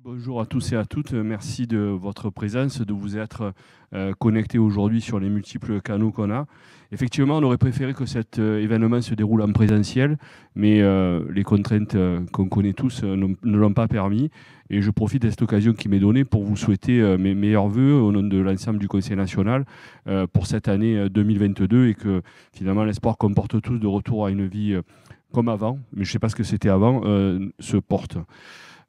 Bonjour à tous et à toutes. Merci de votre présence, de vous être connectés aujourd'hui sur les multiples canaux qu'on a. Effectivement, on aurait préféré que cet événement se déroule en présentiel, mais les contraintes qu'on connaît tous ne l'ont pas permis. Et je profite de cette occasion qui m'est donnée pour vous souhaiter mes meilleurs voeux au nom de l'ensemble du Conseil national pour cette année 2022 et que finalement l'espoir qu'on porte tous de retour à une vie comme avant, mais je ne sais pas ce que c'était avant, se porte.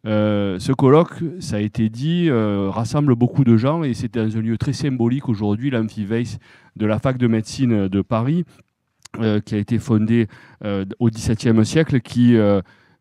Ce colloque, ça a été dit, rassemble beaucoup de gens et c'est dans un lieu très symbolique aujourd'hui, l'Amphi-Weiss de la fac de médecine de Paris, qui a été fondée au XVIIe siècle, qui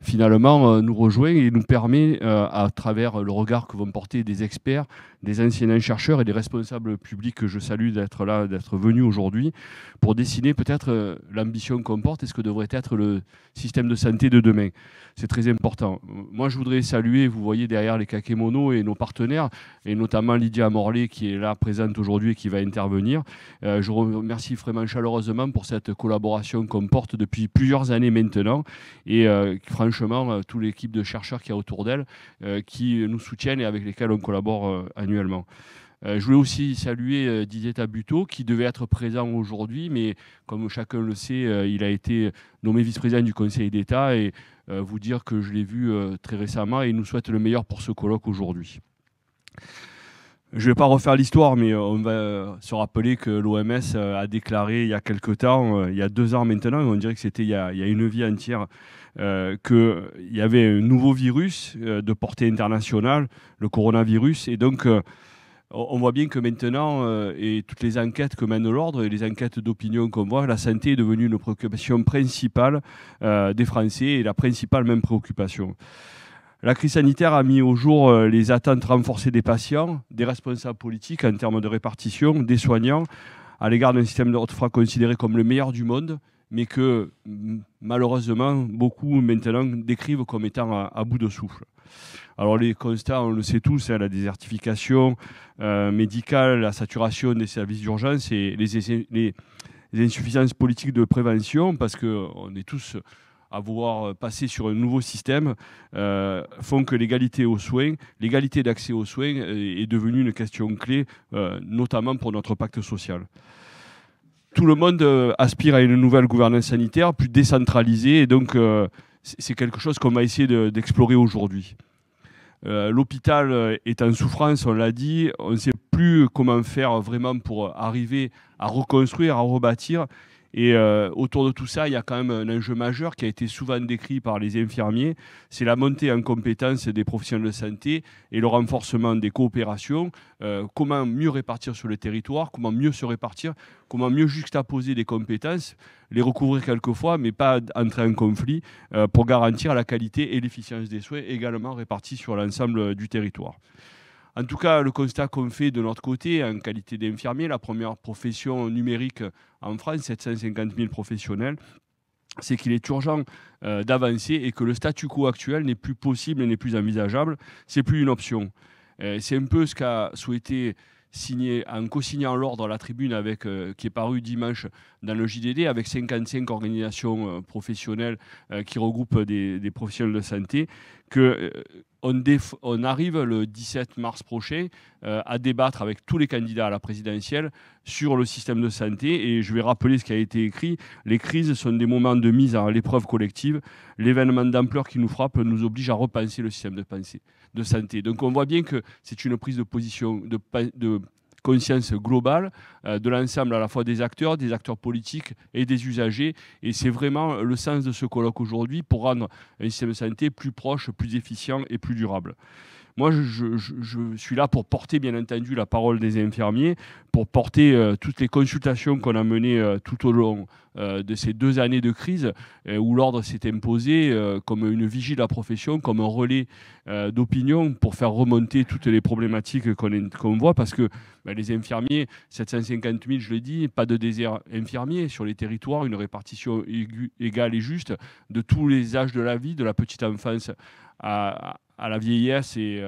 finalement nous rejoint et nous permet, à travers le regard que vont porter des experts, des anciens chercheurs et des responsables publics que je salue d'être là, d'être venus aujourd'hui, pour dessiner peut-être l'ambition qu'on porte et ce que devrait être le système de santé de demain. C'est très important. Moi, je voudrais saluer, vous voyez derrière les kakémonos et nos partenaires, et notamment Lydia Morlet qui est là présente aujourd'hui et qui va intervenir. Je remercie vraiment chaleureusement pour cette collaboration qu'on porte depuis plusieurs années maintenant et franchement, toute l'équipe de chercheurs qui est autour d'elle, qui nous soutiennent et avec lesquels on collabore annuellement. Je voulais aussi saluer Didier Tabuteau, qui devait être présent aujourd'hui, mais comme chacun le sait, il a été nommé vice-président du Conseil d'État et vous dire que je l'ai vu très récemment et il nous souhaite le meilleur pour ce colloque aujourd'hui. Je ne vais pas refaire l'histoire, mais on va se rappeler que l'OMS a déclaré il y a quelque temps, il y a 2 ans maintenant, on dirait que c'était il y a une vie entière, qu'il y avait un nouveau virus de portée internationale, le coronavirus, et donc on voit bien que maintenant, et toutes les enquêtes que mène l'ordre et les enquêtes d'opinion qu'on voit, la santé est devenue une préoccupation principale des Français et la principale même préoccupation. La crise sanitaire a mis au jour les attentes renforcées des patients, des responsables politiques en termes de répartition, des soignants, à l'égard d'un système de retraite considéré comme le meilleur du monde, mais que malheureusement, beaucoup maintenant décrivent comme étant à bout de souffle. Alors les constats, on le sait tous, la désertification médicale, la saturation des services d'urgence et les insuffisances politiques de prévention, parce qu'on est tous à vouloir passer sur un nouveau système, font que l'égalité aux soins, l'égalité d'accès aux soins est devenue une question clé, notamment pour notre pacte social. Tout le monde aspire à une nouvelle gouvernance sanitaire plus décentralisée, et donc c'est quelque chose qu'on va essayer d'explorer aujourd'hui. L'hôpital est en souffrance, on l'a dit, on ne sait plus comment faire vraiment pour arriver à reconstruire, à rebâtir. Et autour de tout ça, il y a quand même un enjeu majeur qui a été souvent décrit par les infirmiers, c'est la montée en compétence des professionnels de santé et le renforcement des coopérations. Comment mieux répartir sur le territoire, comment mieux se répartir, comment mieux juxtaposer des compétences, les recouvrir quelquefois, mais pas entrer en conflit, pour garantir la qualité et l'efficience des soins également répartis sur l'ensemble du territoire. En tout cas, le constat qu'on fait de notre côté, en qualité d'infirmier, la première profession numérique en France, 750 000 professionnels, c'est qu'il est urgent d'avancer et que le statu quo actuel n'est plus possible et n'est plus envisageable. C'est plus une option. C'est un peu ce qu'a souhaité signer, en co-signant l'ordre à la tribune avec, qui est paru dimanche dans le JDD, avec 55 organisations professionnelles qui regroupent des professionnels de santé, on arrive le 17 mars prochain à débattre avec tous les candidats à la présidentielle sur le système de santé. Et je vais rappeler ce qui a été écrit. Les crises sont des moments de mise à l'épreuve collective. L'événement d'ampleur qui nous frappe nous oblige à repenser le système de santé. Donc on voit bien que c'est une prise de position, de conscience globale de l'ensemble à la fois des acteurs politiques et des usagers. Et c'est vraiment le sens de ce colloque aujourd'hui pour rendre un système de santé plus proche, plus efficient et plus durable. Moi, je suis là pour porter, bien entendu, la parole des infirmiers, pour porter toutes les consultations qu'on a menées tout au long de ces 2 années de crise, où l'ordre s'est imposé comme une vigie de la profession, comme un relais d'opinion pour faire remonter toutes les problématiques qu'on voit, parce que les infirmiers, 750 000, je l'ai dit, pas de désert infirmier sur les territoires, une répartition égale et juste de tous les âges de la vie, de la petite enfance à la vieillesse et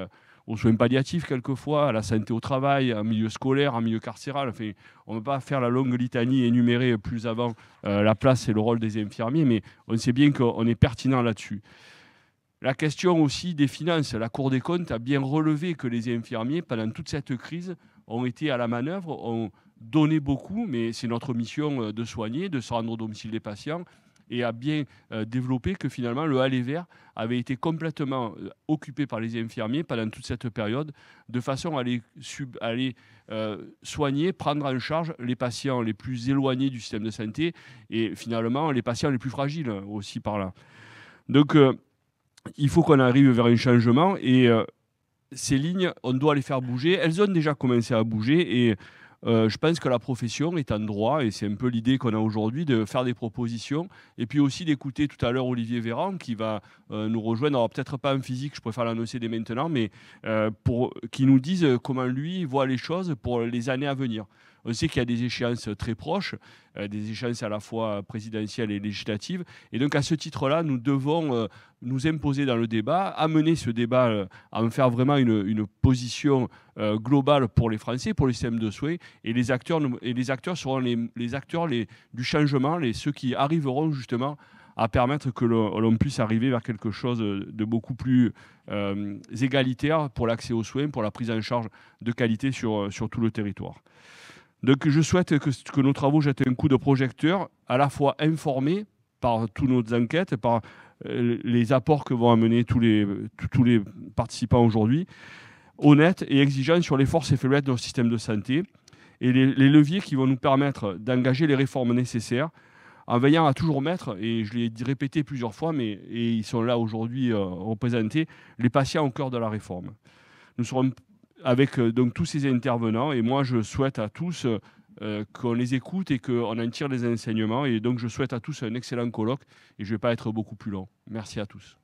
aux soins palliatifs quelquefois, à la santé au travail, en milieu scolaire, en milieu carcéral. Enfin, on ne va pas faire la longue litanie et énumérer plus avant la place et le rôle des infirmiers, mais on sait bien qu'on est pertinent là-dessus. La question aussi des finances. La Cour des comptes a bien relevé que les infirmiers, pendant toute cette crise, ont été à la manœuvre, ont donné beaucoup, mais c'est notre mission de soigner, de se rendre au domicile des patients, et a bien développé que finalement le aller vert avait été complètement occupé par les infirmiers pendant toute cette période, de façon à aller soigner, prendre en charge les patients les plus éloignés du système de santé et finalement les patients les plus fragiles aussi par là. Donc il faut qu'on arrive vers un changement et ces lignes, on doit les faire bouger. Elles ont déjà commencé à bouger et je pense que la profession est en droit, et c'est un peu l'idée qu'on a aujourd'hui, de faire des propositions et puis aussi d'écouter tout à l'heure Olivier Véran qui va nous rejoindre, alors peut-être pas en physique, je préfère l'annoncer dès maintenant, mais qui nous dise comment lui voit les choses pour les années à venir. On sait qu'il y a des échéances très proches, des échéances à la fois présidentielles et législatives. Et donc, à ce titre-là, nous devons nous imposer dans le débat, amener ce débat à en faire vraiment une position globale pour les Français, pour le système de soins. Et les acteurs seront les acteurs du changement, ceux qui arriveront justement à permettre que l'on puisse arriver vers quelque chose de beaucoup plus égalitaire pour l'accès aux soins, pour la prise en charge de qualité sur tout le territoire. Donc je souhaite que nos travaux jettent un coup de projecteur, à la fois informés par toutes nos enquêtes, par les apports que vont amener tous les participants aujourd'hui, honnêtes et exigeants sur les forces et faiblesses de notre système de santé, et les leviers qui vont nous permettre d'engager les réformes nécessaires, en veillant à toujours mettre, et je l'ai répété plusieurs fois, et ils sont là aujourd'hui représentés, les patients au cœur de la réforme. Nous serons avec donc tous ces intervenants, et moi je souhaite à tous qu'on les écoute et qu'on en tire des enseignements, et donc je souhaite à tous un excellent colloque, et je ne vais pas être beaucoup plus long. Merci à tous.